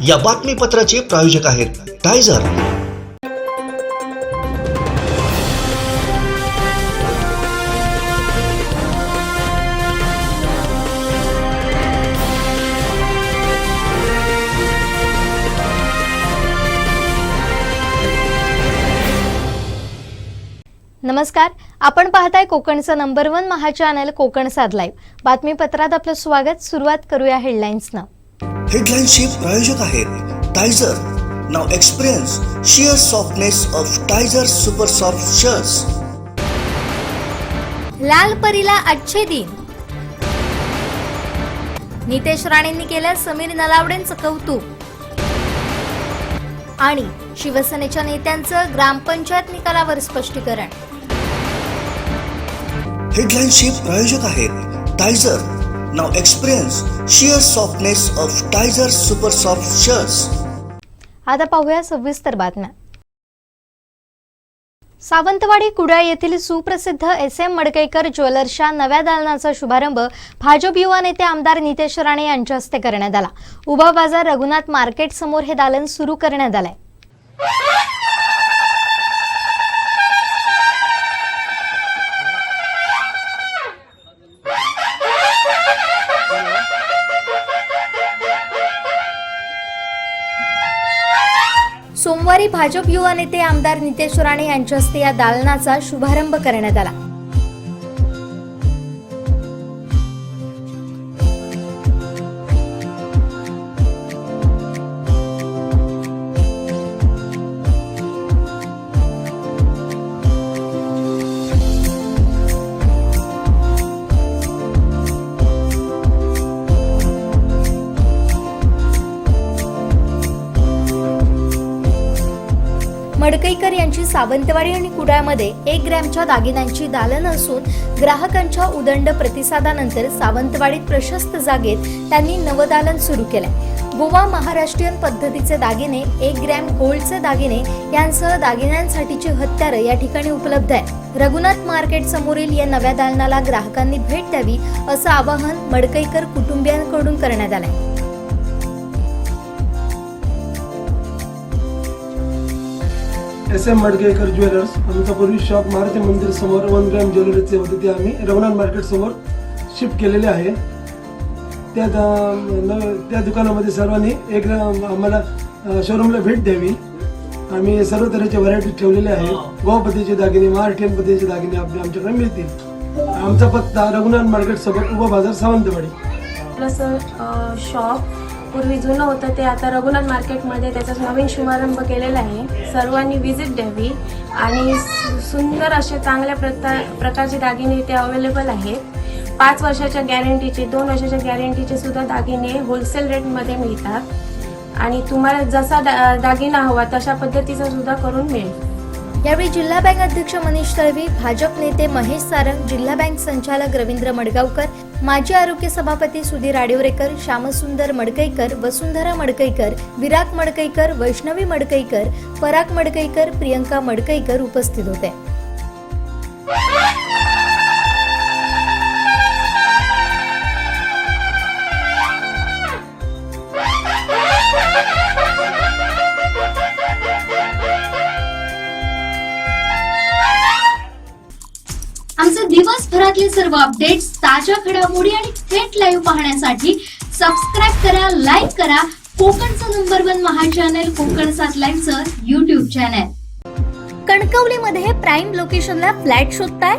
या बातमीपत्राचे प्रायोजक आहेत टायझर। नमस्कार, आपण पाहताय कोकणचं नंबर 1 महा चॅनल कोकण साध लाईव्ह। बातमीपत्रात आपलं स्वागत। सुरुवात करूया हेडलाईन्सनं। हेडलाईन्सचे प्रायोजक आहेत Tyzer. Now experience sheer softness of Tyzer super soft shirts. लाल परीला अच्छे दिन। नितेश राणेंनी केलं समीर नलावडेंचं कौतुक। आणि शिवसेनेच्या नेत्यांचं ग्रामपंचायत निकालावर स्पष्टीकरण। हेडलाईन्सचे प्रायोजक आहेत Tyzer. Now experience sheer softness of Tyzer super soft shirts. आता पाहूया सविस्तर बातम्या। सावंतवाडी कुडाळ येथील सुप्रसिद्ध SM मडकईकर ज्वेलर्सच्या नव्या दालनाचा शुभारंभ भाजप युवा नेते आमदार नितेश राणे यांच्या हस्ते करण्यात आला। उभा बाजार रघुनाथ मार्केट समोर हे दालन सुरू करण्यात आले। सोमवारी भाजप युवा नेते आमदार नितेश राणे यांच्या हस्ते या दालनाचा शुभारंभ करण्यात आला। मडकईकर यांची सावंतवाडी आणि कुडाळमध्ये 1 ग्रॅमच्या दागिन्यांची दालनं असून ग्राहकांच्या उदंड प्रतिसादानंतर सावंतवाडीत प्रशस्त जागेत त्यांनी नवदालन सुरू केलंय। गोवा महाराष्ट्रीयन पद्धतीचे दागिने, 1 ग्रॅम गोल्डचे दागिने यांसह दागिन्यांसाठीची हत्यारं या ठिकाणी उपलब्ध आहे। रघुनाथ मार्केट समोरील या नव्या दालनाला ग्राहकांनी भेट द्यावी असं आवाहन मडकईकर कुटुंबियांकडून करण्यात आलंय। SM मडकईकर ज्वेलर्स आमचा पूर्वी शॉप मारुती मंदिर समोर 1 ग्रॅम ज्वेलरीचे होते ते आम्ही रघुनाथ मार्केट समोर शिफ्ट केलेले आहे। त्या दुकानामध्ये सर्वांनी 1 ग्रॅम आम्हाला शोरूमला भेट द्यावी। आम्ही सर्व तऱ्हेचे व्हरायटी ठेवलेले आहे। गोवा पद्धतीचे दागिने, महाराष्ट्रीयन पद्धतीचे दागिने आमच्याकडे मिळतील। आमचा पत्ता रघुनाथ मार्केट समोर उभा बाजार सावंतवाडी। शॉप पूर्वी जुनं होतं ते आता रघुनाथ मार्केटमध्ये त्याचा नवीन शुभारंभ केलेला आहे। सर्वांनी व्हिजिट द्यावी आणि सुंदर असे चांगल्या प्रकारचे दागिने इथे अवेलेबल आहेत। 5 वर्षाच्या गॅरंटीचे, 2 वर्षाच्या गॅरंटीचे सुद्धा दागिने होलसेल रेटमध्ये मिळतात आणि तुम्हाला जसा दागिना हवा तशा पद्धतीचा सुद्धा करून मिळेल। यावेळी जिल्हा बँक अध्यक्ष मनीष तळवी, भाजप नेते महेश सारंग, जिल्हा बँक संचालक रवींद्र मडगावकर, माजी आरोग्य सभापती सुधीर आडिवरेकर, श्यामसुंदर मडकईकर, वसुंधरा मडकईकर, विराग मडकईकर, वैष्णवी मडकईकर, पराग मडकईकर, प्रियंका मडकईकर उपस्थित होते। आमचे दिवसभरातले सर्व अपडेट्स, ताज्या घडामोडी आणि थेट लाईव्ह पाहण्यासाठी सबस्क्राइब करा, लाईक करा कोकणचं नंबर 1 महा चॅनल कोकण साध लाईव्हचं YouTube चॅनल। कणकवलीमध्ये प्राइम लोकेशनला फ्लॅट शोधताय?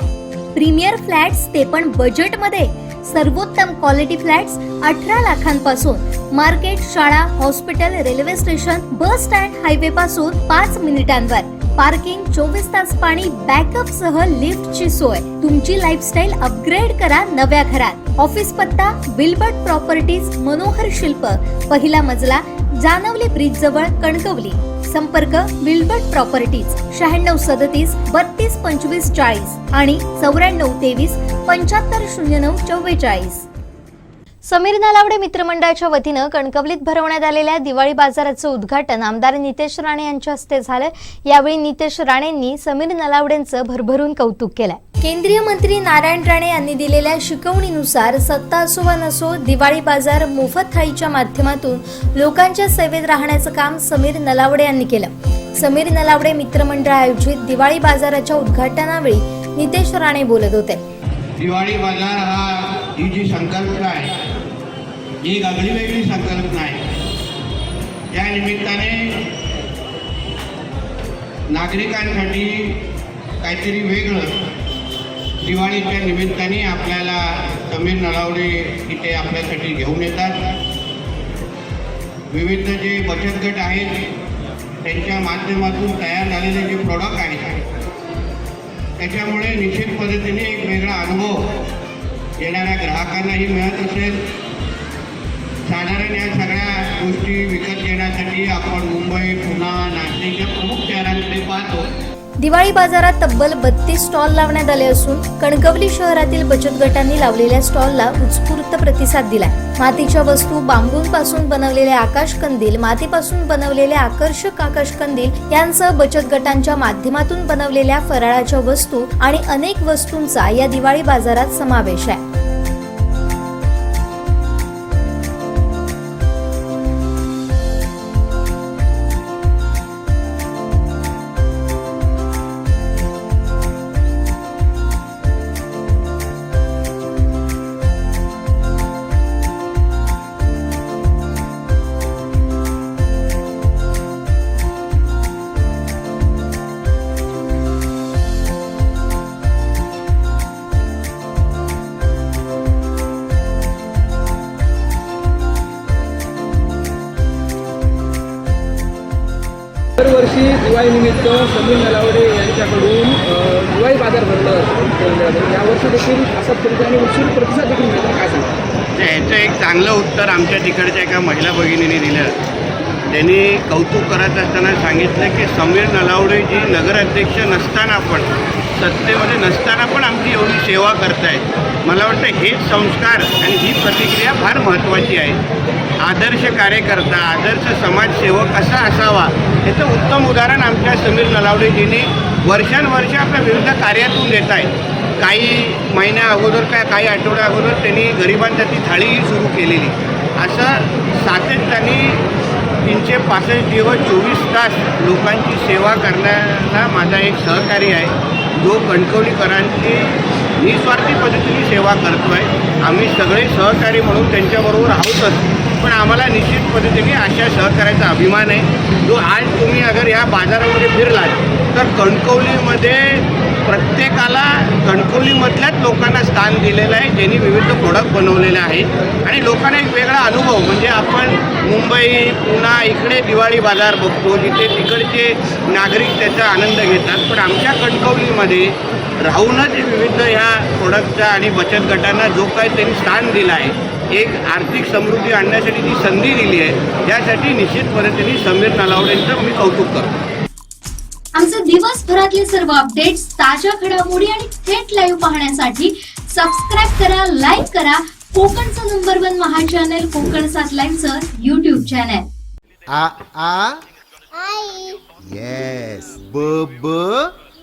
प्रीमियर फ्लॅट्स ते पण बजेटमध्ये। सर्वोत्तम क्वालिटी फ्लॅट्स 18 लाखांपासून। मार्केट, शाळा, hospital, railway station, bus stand, highway पासून 5 मिनिटांवर। पार्किंग, 24 तास पाणी, बॅकअप सह लिफ्टची सोय। तुमची लाईफस्टाईल अपग्रेड करा नव्या घरात। ऑफिस पत्ता विल्बर्ट प्रॉपर्टीज, मनोहर शिल्प, पहिला मजला, जानवली ब्रिज जवळ, कणकवली। संपर्क विल्बर्ट प्रॉपर्टीज 9637 322540 आणि 9423 750944। समीर नलावडे मित्रमंडळाच्या वतीनं कणकवलीत भरवण्यात आलेल्या दिवाळी बाजाराचं उद्घाटन आमदार नितेश राणे यांच्या हस्ते झालं। यावेळी नितेश राणेंनी समीर नलावडेंचं भरभरून कौतुक केलंय। केंद्रीय मंत्री नारायण राणे यांनी दिलेल्या शिकवणीनुसार सत्ता असो वा नसो दिवाळी बाजार मोफत थाळीच्या माध्यमातून लोकांच्या सेवेत राहण्याचं काम समीर नलावडे यांनी केलं। समीर नलावडे मित्रमंडळ आयोजित दिवाळी बाजाराच्या उद्घाटनावेळी नितेश राणे बोलत होते। दिवाळी बाजार हा ही जी संकल्पना आहे ही एक आगळी वेगळी संकल्पना आहे। या निमित्ताने नागरिकांसाठी काहीतरी वेगळं दिवाळीच्या निमित्ताने आपल्याला समीर नलावडे इथे आपल्यासाठी घेऊन येतात। विविध जे बचत गट आहेत त्यांच्या माध्यमातून तयार झालेले जे प्रोडक्ट आहेत त्याच्यामुळे निश्चित पद्धतीने एक वेगळा अनुभव येणाऱ्या ग्राहकांनाही मिळत असेल। साधारण या सगळ्या गोष्टी विकत घेण्यासाठी आपण मुंबई, पुणे, नाशिक या प्रमुख शहरांकडे पाहतो। दिवाळी बाजारात तब्बल 32 स्टॉल लावण्यात आले असून कणकवली शहरातील बचत गटांनी लावलेल्या स्टॉलला उत्स्फूर्त प्रतिसाद दिलाय। मातीच्या वस्तू, बांबूंपासून बनवलेले आकाशकंदील, मातीपासून बनवलेले आकर्षक आकाशकंदील यांसह बचत गटांच्या माध्यमातून बनवलेल्या फराळाच्या वस्तू आणि अनेक वस्तूंचा या दिवाळी बाजारात समावेश आहे। दरवर्षी दिवाळीनिमित्त समीर नलावडे यांच्याकडून दिवाळी बाजार भरला जातो। यावर्षी देखील असा पद्धतीने उत्सुक प्रतिसाद देखील मिळतो। काय सांगतो? याचं एक चांगलं उत्तर आमच्या तिकडच्या एका महिला भगिनीने दिलं। त्यांनी कौतुक करत असताना सांगितलं की समीर नलावडे जी नगराध्यक्ष नसताना पण, सत्तेमध्ये नसताना पण आमची एवढी सेवा करतायत। मला वाटतं हेच संस्कार आणि ही प्रतिक्रिया फार महत्त्वाची आहे। आदर्श कार्यकर्ता, आदर्श समाजसेवक कसा असावा याचं उत्तम उदाहरण आमच्या समीर नलावडेजींनी वर्षानुवर्ष आपल्या विविध कार्यातून देत आहेत। काही महिन्या अगोदर काही आठवड्या अगोदर त्यांनी गरिबांसाठी थाळीही सुरू केलेली। असं सातत्याने 365 दिवस 24 तास लोकांची सेवा करण्याला माझा एक सहकारी आहे, जो कणकवलीकरांची निस्वार्थी पद्धतीने सेवा करतो आहे। आम्ही सगळे सहकारी म्हणून त्यांच्याबरोबर आहोतच, पण आम्हाला निश्चित पद्धतीने अशा सहकार्याचा अभिमान आहे, जो आज तुम्ही अगर या बाजारामध्ये फिरलात तर कणकवलीमध्ये प्रत्येकाला कणकवलीमधल्याच लोकांना स्थान दिलेलं आहे, ज्यांनी विविध प्रोडक्ट बनवलेले आहेत आणि लोकांना एक वेगळा अनुभव म्हणजे आपण मुंबई, पुणे इकडे दिवाळी बाजार बघतो जिथे तिकडचे नागरिक त्याचा आनंद घेतात, पण आमच्या कणकवलीमध्ये राहूनच विविध ह्या प्रोडक्टचा आणि बचत गटांना जो काही त्यांनी स्थान दिलं आहे, एक आर्थिक समृद्धी आणण्यासाठी जी संधी दिली आहे, यासाठी निश्चित पद्धतीने समीर नलावडेंचं मी कौतुक करतो। आमचे दिवसभरातले सर्व अपडेट्स, ताज्या घडामोडी आणि थेट लाईव्ह पाहण्यासाठी सबस्क्राईब करा, लाईक करा कोकणचं नंबर 1 महा चॅनल कोकण 7 लाईव्हचं YouTube चॅनल। आ आ आई येस ब ब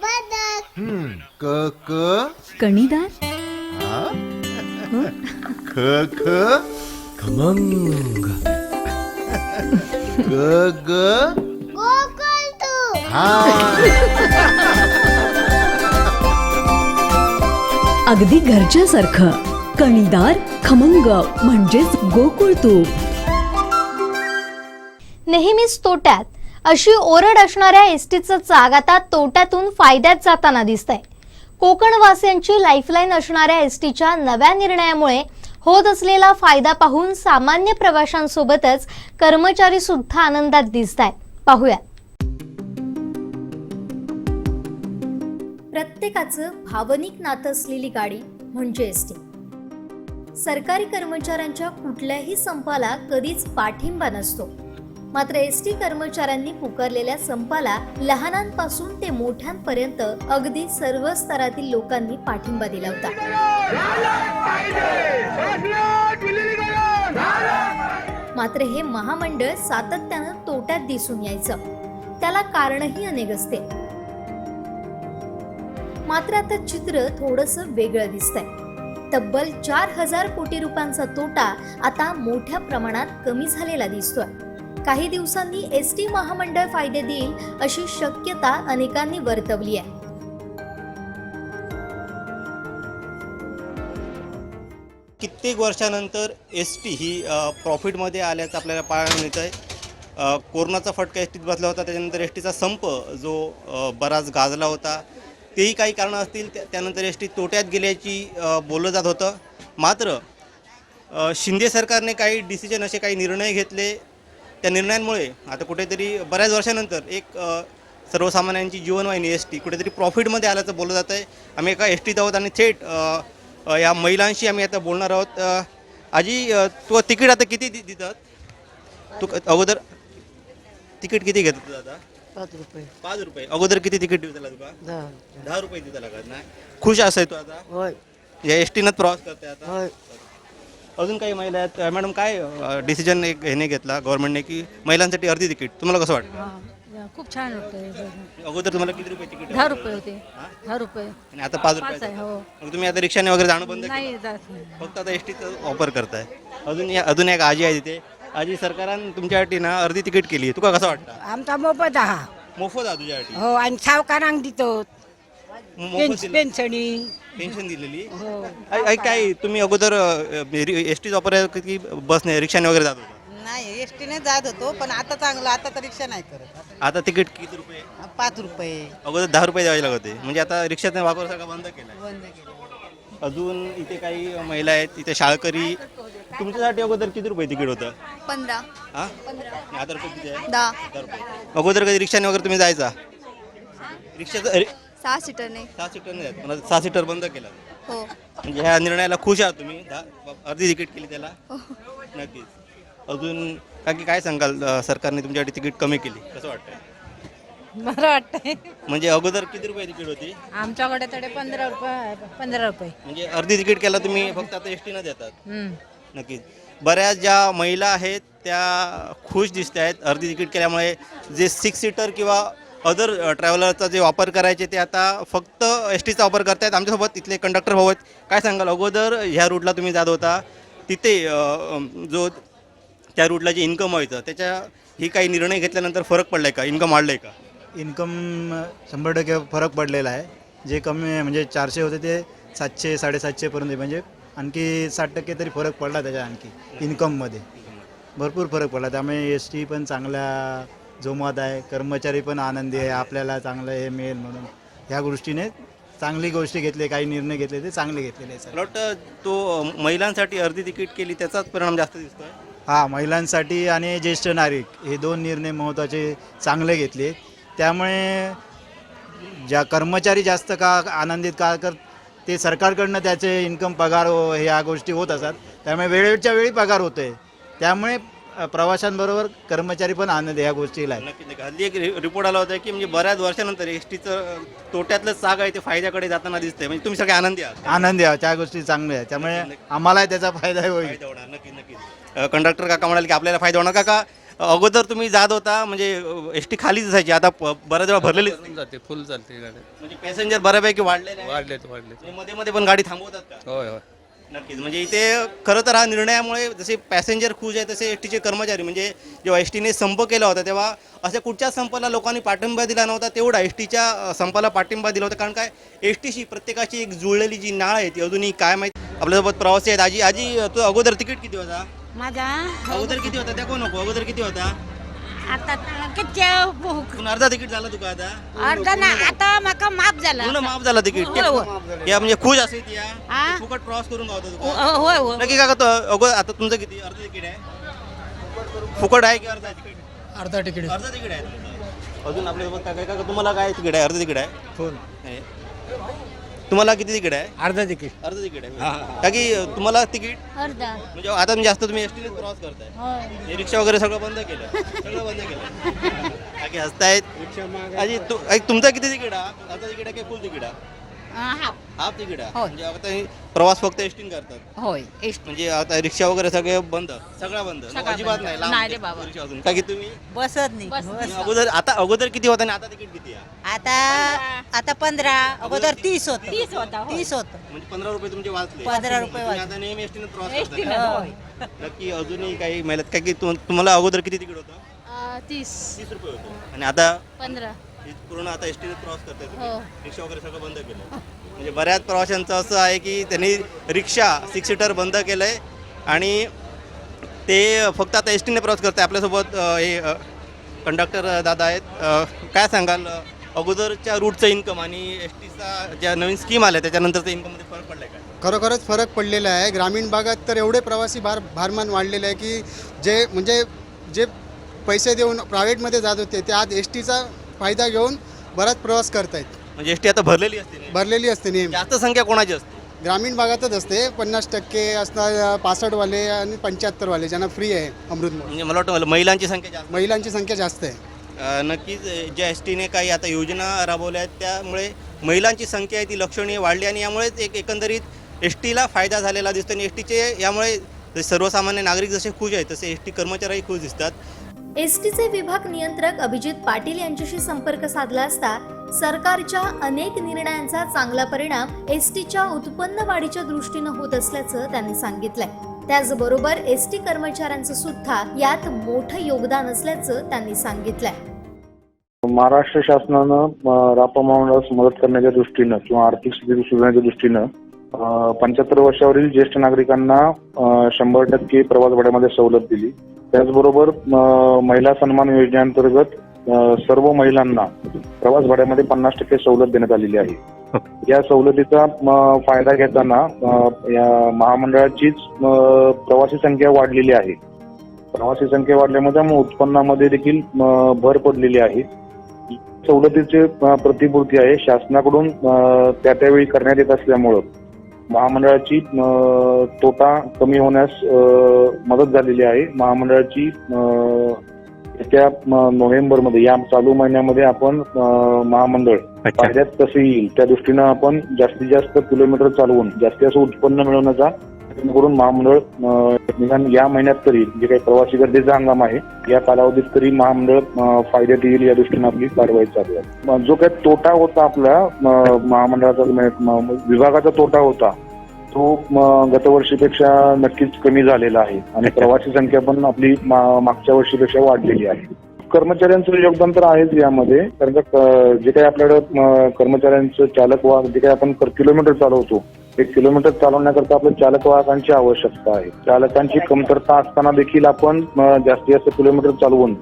बदक क क कणीदार आ ख ख खमंग ग ग गोकुळ अगदी घरच्यासारखं कणीदार खमंग म्हणजेच गोकुळ तूप। नेहमीच तोट्यात अशी ओरड असणाऱ्या एसटीचं चाक आता तोट्यातून फायद्यात जाताना दिसतंय। कोकणवासियांची लाईफलाईन असणाऱ्या एसटीच्या नव्या निर्णयामुळे होत असलेला फायदा पाहून सामान्य प्रवाशांसोबतच कर्मचारी सुद्धा आनंदात दिसतायत। पाहूया। प्रत्येकाचं भावनिक नातं असलेली गाडी म्हणजे एसटी। सरकारी कर्मचाऱ्यांच्या कुठल्याही संपाला कधीच पाठिंबा नसतो, मात्र एस टी कर्मचाऱ्यांनी पुकारलेल्या संपाला लहानांपासून ते मोठ्यांपर्यंत अगदी सर्व स्तरातील लोकांनी पाठिंबा दिला होता. मात्र हे महामंडळ सातत्यानं तोट्यात दिसून यायचं. त्याला कारणही अनेक असते. मात्र आता चित्र थोडंसं वेगळं दिसतंय. तब्बल 4,000 कोटी रुपयांचा तोटा आता मोठ्या प्रमाणात कमी झालेला दिसतोय. काही दिवसांनी एस टी महामंडळ फायदे देईल अशी शक्यता अनेकांनी वर्तवली आहे. कित्येक वर्षानंतर एस टी ही प्रॉफिटमध्ये आल्याचं आपल्याला पाहायला मिळतं आहे. कोरोनाचा फटका एस टीत बसला होता, त्याच्यानंतर एस टीचा संप जो बराच गाजला होता, तेही काही कारणं असतील. त्यानंतर एस टी तोट्यात गेल्याची बोललं जात होतं. मात्र शिंदे सरकारने काही डिसिजन असे काही निर्णय घेतले. त्या निर्णयांमुळे आता कुठेतरी बऱ्याच वर्षानंतर एक सर्वसामान्यांची जीवनवाहिनी एस टी कुठेतरी प्रॉफिटमध्ये आल्याचं बोललं जातं आहे. आम्ही एका एस टीत आहोत आणि थेट या महिलांशी आम्ही आता बोलणार आहोत. आजी, तू तिकीट आता किती देतात? तू अगोदर तिकीट किती घेतात तू आता? 5 रुपये. अगोदर किती तिकीट देऊ त्याला तुका? 10 रुपये देऊ लागत ना. खुश असाय तू आता? होय या एस टीनंच प्रवास करते आता? होय. अजून काही महिला आहेत. मॅडम, काय डिसिजन एक ह्याने घेतला गव्हर्नमेंटने की महिलांसाठी अर्धी तिकीट? तुम्हाला कसं वाटतं? खूप छान वाटतं. अगोदर तुम्हाला किती रुपये तिकीट? 10 रुपये होते. 10 रुपये आणि आता 5 रुपये. हो. मग तुम्ही आता रिक्षाने वगैरे जाणं बंद केलं? नाही जात नाही. फक्त आता एस टीचा वापर करताय. अजून एक आजी आहे तिथे. आजी, सरकारने तुमच्यासाठी ना अर्धी तिकीट केली, तुका कसं वाटतं? आमचा मोफत हा. मोफत आहे तुझ्यासाठी? हो, आणि सावकारांक दितो मोफत दिलं? पेन्शनी. पेन्शन दिलेली? हो. काय तुम्ही अगोदर एस टी वापर की बसने रिक्षाने वगैरे जात होता? नाही, एस टीने जात होतो, पण आता चांगलं. आता तर रिक्षा नाही करत. आता तिकीट किती रुपये? 5 रुपये. अगोदर 10 रुपये द्यावे लागत होते. म्हणजे आता रिक्षाचा वापर सगळा बंद केला. बंद केलं. अजून इथे काही महिला आहेत, इथे शाळकरी. तुमच्यासाठी अगोदर किती रुपये तिकीट होतं? 15. हां, आणि आता रुपये किती आहे? 10. रुपये. अगोदर कधी रिक्षाने वगैरे तुम्ही जायचा? रिक्षाचं 6 सीटर नाही. 6 सीटर नाही आहेत, मला 6 सीटर बंद केला. हो. म्हणजे ह्या निर्णयाला खुश आहात तुम्ही? अर्धी तिकीट केली त्याला? नक्कीच. अजून काकी, काय सांगाल? सरकारने तुमच्यासाठी तिकीट कमी केली, कसं वाटतं? बरं वाटतंय. म्हणजे अगोदर किती रुपये तिकीट होती? आमच्याकडे तडे 15 रुपये. 15 रुपये. म्हणजे अर्धी तिकीट केला तुम्ही, फक्त आता एस टीनं देतात. नक्कीच. बऱ्याच ज्या महिला आहेत त्या खुश दिसत आहेत अर्धी तिकीट केल्यामुळे. जे 6 सीटर किंवा अदर ट्रॅव्हलरचा जे वापर करायचे ते आता फक्त एस टीचा वापर करतायत. आमच्यासोबत इथले कंडक्टर भाऊ आहेत. काय सांगाल? अगोदर ह्या रूटला तुम्ही जात होता, तिथे जो त्या रूटला जे इन्कम व्हायचं त्याच्या ही काही निर्णय घेतल्यानंतर फरक पडला आहे का? इन्कम वाढलं आहे का? इन्कम 100% फरक पडलेला आहे. जे कमी म्हणजे 400 होते ते 700 750पर्यंत, म्हणजे आणखी 60% तरी फरक पडला त्याच्या. आणखी इन्कममध्ये भरपूर फरक पडला. त्यामुळे एस टी पण चांगला जोमात आहे. कर्मचारी पण आनंदी आहे, आपल्याला चांगलं हे मिळेल म्हणून. ह्या गोष्टीने चांगली गोष्टी घेतली, काही निर्णय घेतले ते चांगले घेतलेले आहे. मला वाटतं तो महिलांसाठी अर्धी तिकीट केली त्याचाच परिणाम जास्त दिसतोय. हां, महिलांसाठी आणि ज्येष्ठ नागरिक हे 2 निर्णय महत्त्वाचे चांगले घेतले. त्यामुळे ज्या कर्मचारी जास्त का आनंदित का कर ते सरकारकडनं त्याचे इन्कम पगार ह्या गोष्टी होत असतात. त्यामुळे वेळेच्या वेळी पगार होतो आहे. त्यामुळे प्रवाशांबरोबर कर्मचारी पण आनंद ह्या गोष्टीला आहे. नक्की. हल्ली एक रिपोर्ट आला होता की म्हणजे बऱ्याच वर्षानंतर एस टीचं तोट्यातलं साग आहे ते फायद्याकडे जाताना दिसतंय. म्हणजे तुम्ही सगळे आनंदी आहात? आनंदी आहे, त्या गोष्टी चांगल्या आहेत. त्यामुळे आम्हालाही त्याचा फायदा होईल. फायदा होणार. नक्की नक्की. कंडक्टर काका म्हणाले की आपल्याला फायदा होणार. काका, अगोदर तुम्ही जात होता म्हणजे एस टी खालीच असायची, आता बऱ्याच वेळा भरलेली जाते, फुल चालते गाडी. म्हणजे पॅसेंजर बऱ्यापैकी वाढलेले वाढलेत. मध्ये मध्ये पण गाडी थांबवतात का? होय होय. नक्कीच. म्हणजे इथे खरं तर हा निर्णयामुळे जसे पॅसेंजर खुश आहे तसे एस टीचे कर्मचारी. म्हणजे जेव्हा एस टीने संप केला होता तेव्हा अशा कुठच्या संपाला लोकांनी पाठिंबा दिला नव्हता, तेवढा एस टीच्या संपाला पाठिंबा दिला होता. कारण काय, एस टीशी प्रत्येकाची एक जुळलेली जी नाळ आहे ती अजूनही काय माहिती. आपल्यासोबत प्रवासी आहेत. आजी, तू अगोदर तिकीट किती होता? माझा अगोदर किती होता त्या कोण नको? अगोदर किती होता? आता किती अर्धा तिकीट झाला तुका आता? अर्धा ना, आता माका माफ झाला. पूर्ण माफ झाला तिकीट. या म्हणजे खुश असेल या फुकट प्रवास करून गावतो तुका? होय होय. नक्की काका, अगोदर आता तुमचं किती अर्ध तिकीट आहे? फुकट आहे की अर्धा तिकीट? अर्धा तिकीट. अर्ध तिकीट आहे. अजून आपल्यासोबत काय काका, तुम्हाला काय तिकीट आहे? अर्ध तिकीट आहे? फुल. तुम्हाला किती तिकीट आहे? अर्धा तिकीट. अर्ध तिकीट आहे का की तुम्हाला तिकीट अर्धा. म्हणजे आता जास्त तुम्ही एसटीने प्रवास करताय, हे रिक्षा वगैरे सगळं बंद केलं, सगळं बंद केलं का की हसतायत? आजी तुमचं किती तिकीट आहे? अर्धा तिकीट आहे की फुल तिकीट आहे? हाफ तिकीट आहे. म्हणजे आता हे प्रवास फक्त एसटीने करतात होय. म्हणजे आता रिक्षा वगैरे सगळे बंद, सगळं बंद, अजिबात नाही नाही रे बाबा. रिक्षातून का की तुम्ही बसत नाही अगोदर किती होता आणि आता तिकीट किती आहे? आता 15 अगोदर 30 होत 30 होता. 30 होत म्हणजे 15 रुपये तुमचे वाचले. 15 रुपये तुम्ही आता नेहमी एसटीने प्रवास करताय. नक्की अजूनही काही महिन्यात काय की तुम्हाला अगोदर किती तिकीट होतं? 30 रुपये होतं आणि आता 15. पूर्ण आता एसटीने प्रवास करताय तुम्ही. रिक्षा वगैरे सगळं बंद केलं. म्हणजे बऱ्याच प्रवाशांचं असं आहे की त्यांनी रिक्षा 6 सीटर बंद केलंय आणि ते फक्त आता एसटीने प्रवास करताय. आपल्यासोबत हे कंडक्टर दादा आहेत. काय सांगाल अगोदरच्या रूटचं इन्कम आणि एसटीचा ज्या नवीन स्कीम आल्या त्याच्यानंतरचा इन्कममध्ये फरक पडलाय का? खरोखरच फरक पडलेला आहे. ग्रामीण भागात तर एवढे प्रवासी भारमान वाढलेले आहे की जे पैसे देऊन प्रायव्हेटमध्ये जात होते ते आज एस टीचा फायदा घेऊन बराच प्रवास करतायत. म्हणजे एसटी आता भरलेली असते नेहमी. जास्त संख्या कोणाची असते? ग्रामीण भागातच असते. 50% असणार 65वाले आणि 75वाले ज्यांना फ्री आहे अमृतमोल. म्हणजे मला वाटतं महिलांची संख्या जास्त. महिलांची संख्या जास्त आहे. नक्कीच ज्या एस टीने काही आता योजना राबवल्या आहेत त्यामुळे महिलांची संख्या आहे ती लक्षणीय वाढली आणि यामुळेच एकंदरीत एस टीला फायदा झालेला दिसतो आणि एस टीचे यामुळे सर्वसामान्य नागरिक जसे खुश आहेत तसे एस टी कर्मचारीही खुश दिसतात. एसटीचे विभाग नियंत्रक अभिजित पाटील यांच्याशी संपर्क साधला असता सरकारच्या अनेक निर्णयांचा चांगला परिणाम एसटीच्या उत्पन्न वाढीच्या दृष्टीनं होत असल्याचं त्यांनी सांगितलंय. त्याचबरोबर एसटी कर्मचाऱ्यांचं सुद्धा यात मोठं योगदान असल्याचं त्यांनी सांगितलंय. महाराष्ट्र शासनानं रापा महामंडळास मदत करण्याच्या दृष्टीनं किंवा आर्थिक स्थिती सुधारण्याच्या दृष्टीनं 75 वर्षावरील ज्येष्ठ नागरिकांना 100% प्रवास भाड्यामध्ये सवलत दिली. त्याचबरोबर महिला सन्मान योजनेअंतर्गत सर्व महिलांना प्रवास भाड्यामध्ये 50% सवलत देण्यात आलेली आहे. या सवलतीचा फायदा घेताना या महामंडळाचीच प्रवासी संख्या वाढलेली आहे. प्रवासी संख्या वाढल्यामुळे त्यामुळे उत्पन्नामध्ये देखील भर पडलेली आहे. सवलतीची प्रतिपूर्ती आहे शासनाकडून त्यावेळी करण्यात येत असल्यामुळं महामंडळाची तोटा कमी होण्यास मदत झालेली आहे. महामंडळाची येत्या नोव्हेंबरमध्ये या चालू महिन्यामध्ये आपण महामंडळ फायद्यात कसं येईल त्या दृष्टीनं आपण जास्तीत जास्त किलोमीटर चालवून जास्तीत जास्त उत्पन्न मिळवण्याचा प्रयत्न करून महामंडळ निदान या महिन्यात तरी जे काही प्रवासी गर्दीचा हंगाम आहे या कालावधीत तरी महामंडळ फायद्यात येईल या दृष्टीनं आपली कारवाई चालू आहे. जो काही तोटा होता आपला महामंडळाचा विभागाचा तोटा होता तो गतवर्षीपेक्षा नक्कीच कमी झालेला आहे आणि प्रवासी संख्या पण आपली मागच्या वर्षीपेक्षा वाढलेली आहे. कर्मचाऱ्यांचं योगदान तर आहेच यामध्ये, कारण का जे काही आपल्याकडं कर्मचाऱ्यांचं चालक वाहक जे काही आपण किलोमीटर चालवतो 1 किलोमीटर चालवण्याकरता आपल्या चालक वाहकांची आवश्यकता आहे. चालकांची कमतरता असताना देखील आपण जास्तीत जास्त किलोमीटर चालवून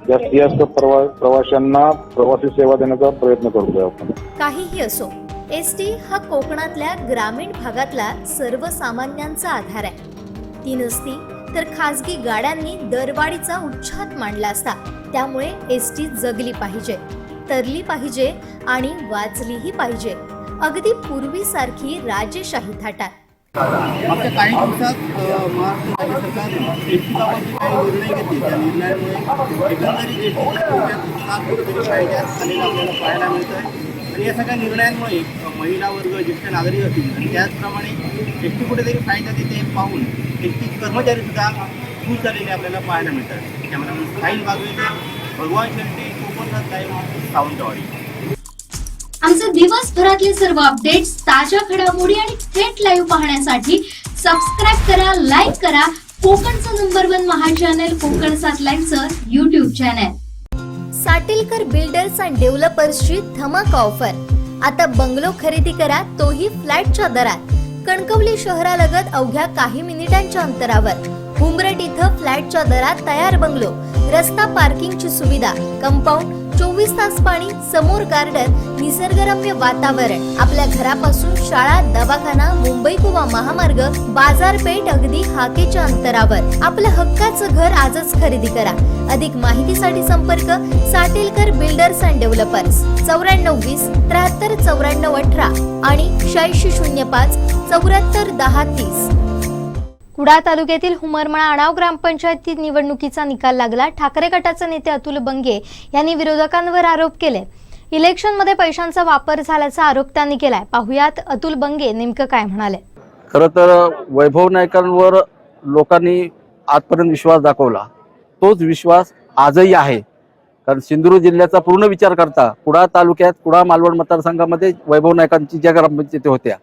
जास्तीत जास्त प्रवाशांना प्रवासी सेवा देण्याचा प्रयत्न करतोय आपण. काहीही असो, एसटी हा कोकणातल्या ग्रामीण भागातला सर्वसामान्यांचा आधार आहे. ती नसती तर खासगी गाड्यांनी दरवाढीचा उच्छाद मांडला असता. त्यामुळे एसटी जगली पाहिजे, तरली पाहिजे आणि वाचलीही पाहिजे, अगदी पूर्वीसारखी राजेशाही थाटात. मागच्या काही दिवसात महाराष्ट्र राज्य सरकार एसटीबाबत काही निर्णय घेतले. त्या निर्णयामुळे एकंदरीत एसटीच्या कुठेतरी फायद्यात आलेला आपल्याला पाहायला मिळत आहे आणि या सगळ्या निर्णयांमुळे महिला वर्ग ज्येष्ठ नागरिक असतील आणि त्याचप्रमाणे एसटी कुठेतरी फायद्यात येते पाहून एसटी कर्मचारी सुद्धा खुश झालेले आपल्याला पाहायला मिळतात. त्यामुळे साहिल बागवेचे भगवान शेट्टी कोकण सावंतवाडी. आमचे दिवसभरातले सर्व अपडेट्स, ताज्या घडामोडी आणि थेट लाईव्ह पाहण्यासाठी सबस्क्राईब करा, लाईक करा कोकणचं नंबर 1 महा चॅनल कोकण 7 लाईव्हचं YouTube channel. Satilkar builders and डेव्हलपर्सची धमाका ऑफर. आता बंगलो खरेदी करा, तोही फ्लॅटच्या दरात. कणकवली शहरालगत अवघ्या काही मिनिटांच्या अंतरावर उमरट इथं फ्लॅटच्या दरात तयार बंगलो, रस्ता पार्किंगची सुविधा, कंपाऊंड, 24 तास पाणी, समोर गार्डन, निसर्गरम्य वातावरण. आपल्या घरापासून शाळा, दवाखाना, मुंबई गोवा महामार्ग, बाजारपेठ अगदी हाकेच्या अंतरावर. आपलं हक्काचं घर आजच खरेदी करा. अधिक माहितीसाठी संपर्क साटेलकर बिल्डर्स अँड डेव्हलपर्स 9420 73 94 18 आणि 8605 74 10 30. कुडाळ तालुक्यातील हुमरमळा आणाव ग्रामपंचायती निवडणुकीचा निकाल लागला. ठाकरे गटाचे नेते अतुल बंगे यांनी विरोधकांवर आरोप केले. इलेक्शनमध्ये पैशांचा वापर झाल्याचा आरोप त्यांनी केलाय. पाहुयात अतुल बंगे नेमकं काय म्हणाले. खरं तर वैभव नाईकांवर लोकांनी आजपर्यंत विश्वास दाखवला, तोच विश्वास आजही आहे. कारण सिंधुदुर्ग जिल्ह्याचा पूर्ण विचार करता कुडाळ तालुक्यात कुडाळ मालवण मतदारसंघामध्ये वैभव नाईकांची ज्या ग्रामपंचायती होत्या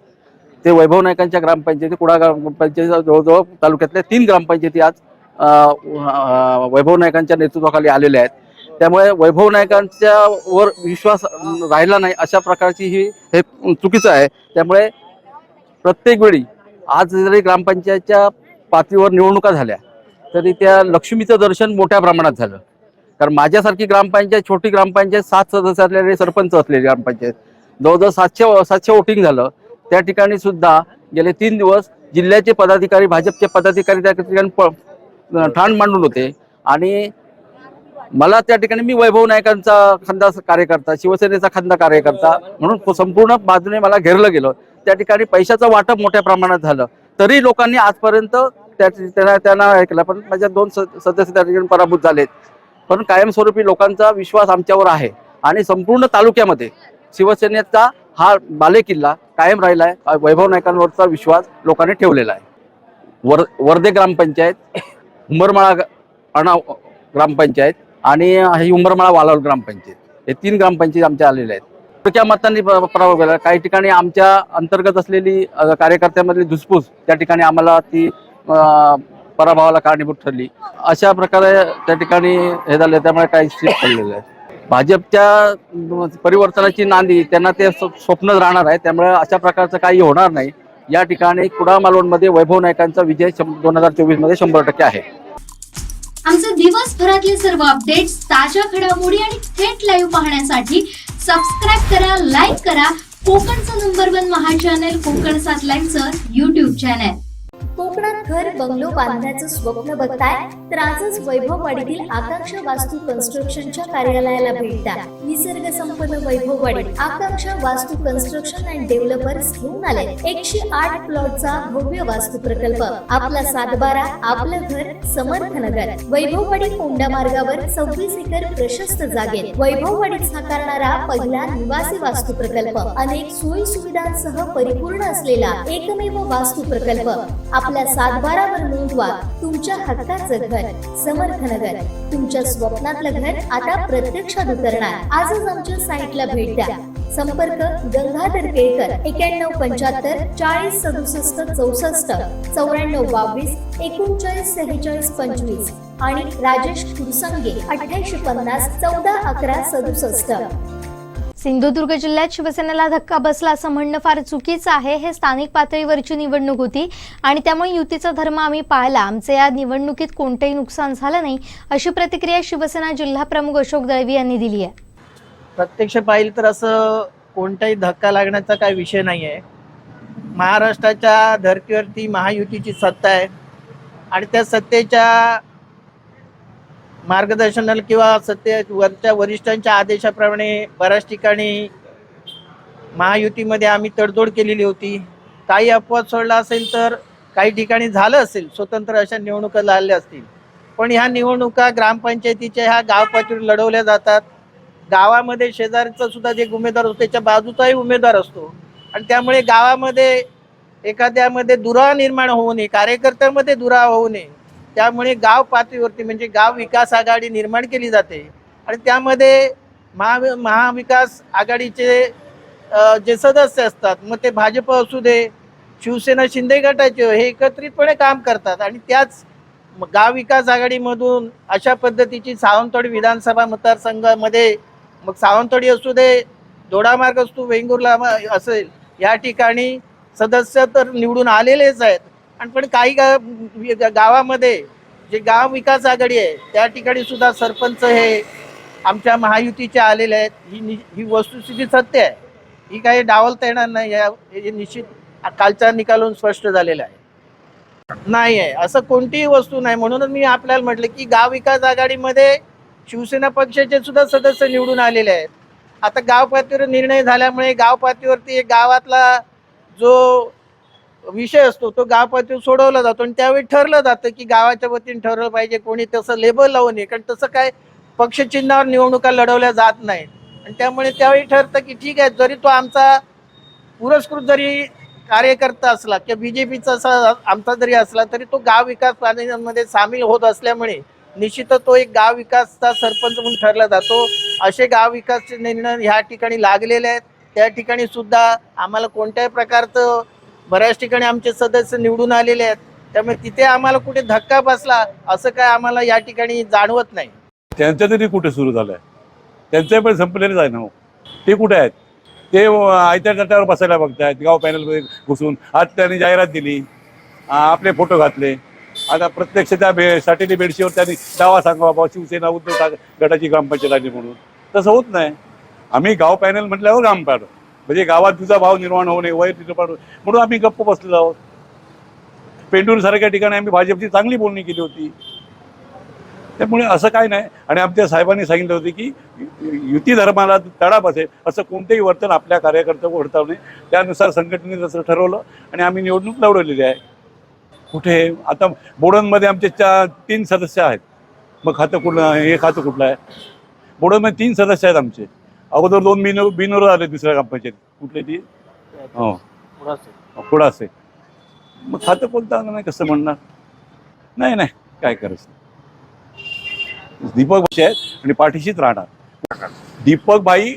ते वैभव नाईकांच्या ग्रामपंचायती कुडाळ ग्रामपंचायती जवळजवळ तालुक्यातल्या 3 ग्रामपंचायती आज वैभव नाईकांच्या नेतृत्वाखाली आलेल्या आहेत. त्यामुळे वैभव नाईकांच्या वर विश्वास राहिला नाही अशा प्रकारची हे चुकीचं आहे. त्यामुळे प्रत्येक वेळी आज जरी ग्रामपंचायतच्या पातळीवर निवडणुका झाल्या तरी त्या लक्ष्मीचं दर्शन मोठ्या प्रमाणात झालं. कारण माझ्यासारखी ग्रामपंचायत, छोटी ग्रामपंचायत, 7 सदस्य असलेले सरपंच असलेली ग्रामपंचायत, जवळजवळ 700 वोटिंग झालं. त्या ठिकाणी सुद्धा गेले 3 दिवस जिल्ह्याचे पदाधिकारी, भाजपचे पदाधिकारी त्या ठिकाणी ठाण मांडून होते. आणि मला त्या ठिकाणी मी वैभव नाईकांचा खंदा कार्यकर्ता, शिवसेनेचा खंदा कार्यकर्ता म्हणून संपूर्ण बाजूने मला घेरलं गेलं. त्या ठिकाणी पैशाचं वाटप मोठ्या प्रमाणात झालं तरी लोकांनी आजपर्यंत त्यांना ऐकलं. पण माझ्या 2 सदस्य त्या ठिकाणी पराभूत झालेत. पण कायमस्वरूपी लोकांचा विश्वास आमच्यावर आहे आणि संपूर्ण तालुक्यामध्ये शिवसेनेचा हा बालेकिल्ला कायम राहिला आहे. वैभव नाईकांवरचा विश्वास लोकांनी ठेवलेला आहे. वर्धे ग्रामपंचायत, हुमरमाळा आणाव ग्रामपंचायत आणि ही हुमरमाळा वालावल ग्रामपंचायत, हे 3 ग्रामपंचायत आमच्या आलेल्या आहेत. त्या मतांनी पराभव केला. काही ठिकाणी आमच्या अंतर्गत असलेली कार्यकर्त्यांमधली धुसफूस त्या ठिकाणी आम्हाला ती पराभवाला कारणीभूत ठरली. अशा प्रकारे त्या ठिकाणी हे झाले. त्यामुळे काही शिफ्ट पडलेलं आहे. भाजपच्या परिवर्तनाची नांदी त्यांना ते स्वप्नच राहणार आहे. त्यामुळे अशा प्रकारचं काही होणार नाही. या ठिकाणी कुडाळ मालवणमध्ये वैभव नाईकांचा विजय 2024 मध्ये 100% आहे. आमचे दिवसभरातले सर्व अपडेट्स, ताज्या घडामोडी आणि थेट लाईव्ह पाहण्यासाठी सबस्क्राईब करा, लाईक करा कोकणचं नंबर 1 महा चॅनल कोकण 7 लाईव्हचं YouTube चॅनल. कोकणात घर बंगलो बांधण्याचं स्वप्न बघताय तर आजच वैभववाडीतील आकांक्षा वास्तू कन्स्ट्रक्शनच्या कार्यालयाला भेट द्या. निसर्ग संपन्न वैभववाडी आकांक्षा वास्तू कन्स्ट्रक्शन अँड डेव्हलपर्स घेऊन आले 108 प्लॉटचा भव्य वास्तू प्रकल्प. आपला 7/12 आपलं घर समर्थ नगर. वैभववाडी कोंडा मार्गावर 26 एकर प्रशस्त जागेत वैभववाडीत साकारणारा पहिला निवासी वास्तू प्रकल्प. अनेक सोयी सुविधांसह परिपूर्ण असलेला एकमेव वास्तू प्रकल्प. आपल्या 7/12 वर नोंदवा तुमच्या हक्काचं घर समर्थ नगर. तुमच्या स्वप्नातलं घर आता प्रत्यक्षात उतरणार. आजच आमच्या साईटला भेट द्या. संपर्क गंगाधर केळकर 91 75 40 67 64 94 22 39 46 25 आणि राजेश कुरसंगे 88 50 14 11 67. सिंधुदुर्ग जिल्ह्यात शिवसेनेला धक्का बसला असं म्हणणं फार चुकीचं आहे. हे स्थानिक पातळीवरची निवडणूक होती आणि त्यामुळे युतीचा धर्म आम्ही पाळला. आमचे या निवडणुकीत कोणतेही नुकसान झालं नाही अशी प्रतिक्रिया शिवसेना जिल्हा प्रमुख अशोक दळवी यांनी दिली आहे. प्रत्यक्ष पाहिलं तर असं कोणताही धक्का लागण्याचा काही विषय नाही आहे. महाराष्ट्राच्या धर्तीवरती महायुतीची सत्ता आहे आणि त्या सत्तेच्या मार्गदर्शनाला किंवा सत्तेवरच्या वरिष्ठांच्या आदेशाप्रमाणे बऱ्याच ठिकाणी महायुतीमध्ये आम्ही तडजोड केलेली होती. काही अपवाद सोडला असेल तर काही ठिकाणी झालं असेल, स्वतंत्र अशा निवडणुका लागल्या असतील. पण ह्या निवडणुका ग्रामपंचायतीच्या ह्या गाव पातळीवर लढवल्या जातात. गावामध्ये शेजारचा सुद्धा जे उमेदवार असतो त्याच्या बाजूचाही उमेदवार असतो आणि त्यामुळे गावामध्ये एखाद्यामध्ये दुरावा निर्माण होऊ नये, कार्यकर्त्यांमध्ये दुरावा होऊ नये. त्यामुळे गाव पातळीवरती म्हणजे गाव विकास आघाडी निर्माण केली जाते आणि त्यामध्ये महाविकास आघाडीचे जे सदस्य असतात, मग ते भाजप असू दे, शिवसेना शिंदे गटाचे, हे एकत्रितपणे काम करतात आणि त्याच गाव विकास आघाडीमधून अशा पद्धतीची सावंतवाडी विधानसभा मतदारसंघामध्ये, मग सावंतवाडी असू दे, दोडामार्ग असतो, वेंगुर्ला असेल, या ठिकाणी सदस्य तर निवडून आलेलेच आहेत. आणि पण काही गावामध्ये जे गाव विकास आघाडी आहे त्या ठिकाणी सुद्धा सरपंच हे आमच्या महायुतीचे आलेले आहेत. ही वस्तुस्थिती सत्य आहे. ही काही डावलता येणार नाही. हे निश्चित कालच्या निकालून स्पष्ट झालेलं आहे. नाही आहे असं कोणतीही वस्तू नाही. म्हणूनच मी आपल्याला म्हटलं की गाव विकास आघाडीमध्ये शिवसेना पक्षाचे सुद्धा सदस्य निवडून आलेले आहेत. आता गाव पातळीवर निर्णय झाल्यामुळे गाव पातळीवरती गावातला जो विषय असतो तो गाव पातळीवर सोडवला जातो आणि त्यावेळी ठरलं जातं की गावाच्या वतीने ठरवलं पाहिजे. कोणी तसं लेबल लावू नये, कारण तसं काय पक्षचिन्हावर निवडणुका लढवल्या जात नाहीत. आणि त्यामुळे त्यावेळी ठरतं की ठीक आहे, जरी तो आमचा पुरस्कृत जरी कार्यकर्ता असला किंवा बीजेपीचा असा आमचा जरी असला तरी तो गाव विकास प्लॅनिंगमध्ये सामील होत असल्यामुळे निश्चितच तो एक गाव विकासचा सरपंच म्हणून ठरला जातो. असे गाव विकासचे निर्णय ह्या ठिकाणी लागलेले आहेत. त्या ठिकाणी सुद्धा आम्हाला कोणत्याही प्रकारचं बऱ्याच ठिकाणी आमचे सदस्य निवडून आलेले आहेत. त्यामुळे तिथे आम्हाला कुठे धक्का बसला असं काय आम्हाला या ठिकाणी जाणवत नाही. त्यांचं तरी कुठे सुरू झालं आहे? त्यांचं पण संपलेलंच आहे ना. ते कुठे आहेत? ते आयत्या गटावर बसायला बघतायत गाव पॅनलमध्ये घुसून. आज त्यांनी जाहिरात दिली, आपले फोटो घातले. आता प्रत्यक्ष त्या साठेली बेडशीवर त्यांनी दावा सांगा बाबा शिवसेना उद्धव गटाची ग्रामपंचायत आली म्हणून. तसं होत नाही. आम्ही गाव पॅनल म्हटल्यावर गाव पॅनल म्हणजे गावात तुझा भाव निर्माण होऊ नये, वैर निर्माण म्हणून आम्ही गप्प बसलेलो आहोत. पेंडूर सारख्या ठिकाणी आम्ही भाजपची चांगली बोलणी केली होती. त्यामुळे असं काय नाही. आणि आमच्या साहेबांनी सांगितलं होतं की युती धर्माला तडा बसेल असं कोणतेही वर्तन आपल्या कार्यकर्त्यावर वर्तावू नये. त्यानुसार संघटनेने तसं ठरवलं आणि आम्ही निवडणूक लढवलेली आहे. कुठे आता बोडणमध्ये आमचे 3 सदस्य आहेत. मग खातं कुठलं, हे खातं कुठलं आहे? बोडणमध्ये 3 सदस्य आहेत आमचे. अगोदर 2 बिनोर आले दुसऱ्या ग्रामपंचायत. कुठले ती? हो, कुडासे. मग खातं कोणतं नाही कसं म्हणणार? नाही काय करायचं. दीपक भाई आहेत आणि पाठीशीच राहणार. दीपक भाई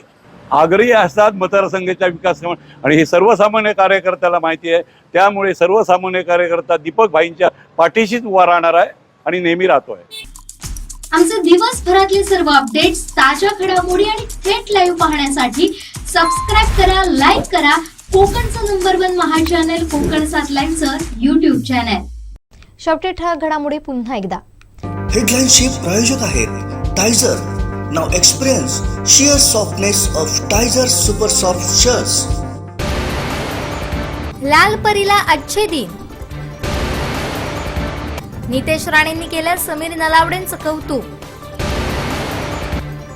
आग्रही असतात मतदारसंघाच्या विकास आणि हे सर्वसामान्य कार्यकर्त्याला माहिती आहे. त्यामुळे सर्वसामान्य कार्यकर्ता दीपक भाईंच्या पाठीशीच उभा राहणार आहे आणि नेहमी राहतोय. आमचे दिवसभरातले सर्व अपडेट्स, ताज्या घडामोडी आणि थेट लाईव्ह पाहण्यासाठी सबस्क्राईब करा, लाईक करा कोकणचं नंबर 1 महा चॅनल कोकण 7 लाईव्हचं YouTube चॅनल. शेवटी ठळक घडामोडी पुन्हा एकदा. हेडलाईनचे प्रायोजक आहेत Tyzer. Now experience sheer softness of Tyzer super soft shirts. लाल परीला अच्छे दिन. नितेश राणेंनी केलं समीर नलावडेंचं कौतुक.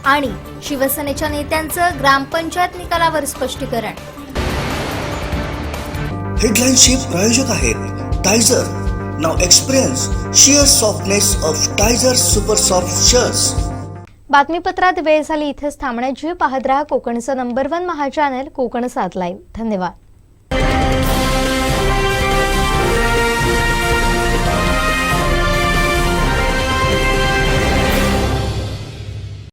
आणि शिवसेनेच्या नेत्यांचं ग्रामपंचायत निकालावर स्पष्टीकरण. हेडलाईनचे प्रायोजक आहेत Tyzer. Now experience sheer softness of Tyzer super soft shirts. बातमीपत्रात वेळ झाली इथेच थांबण्याची. पाहत रहा कोकणचं number 1 Maha channel Konkan 7 live. धन्यवाद.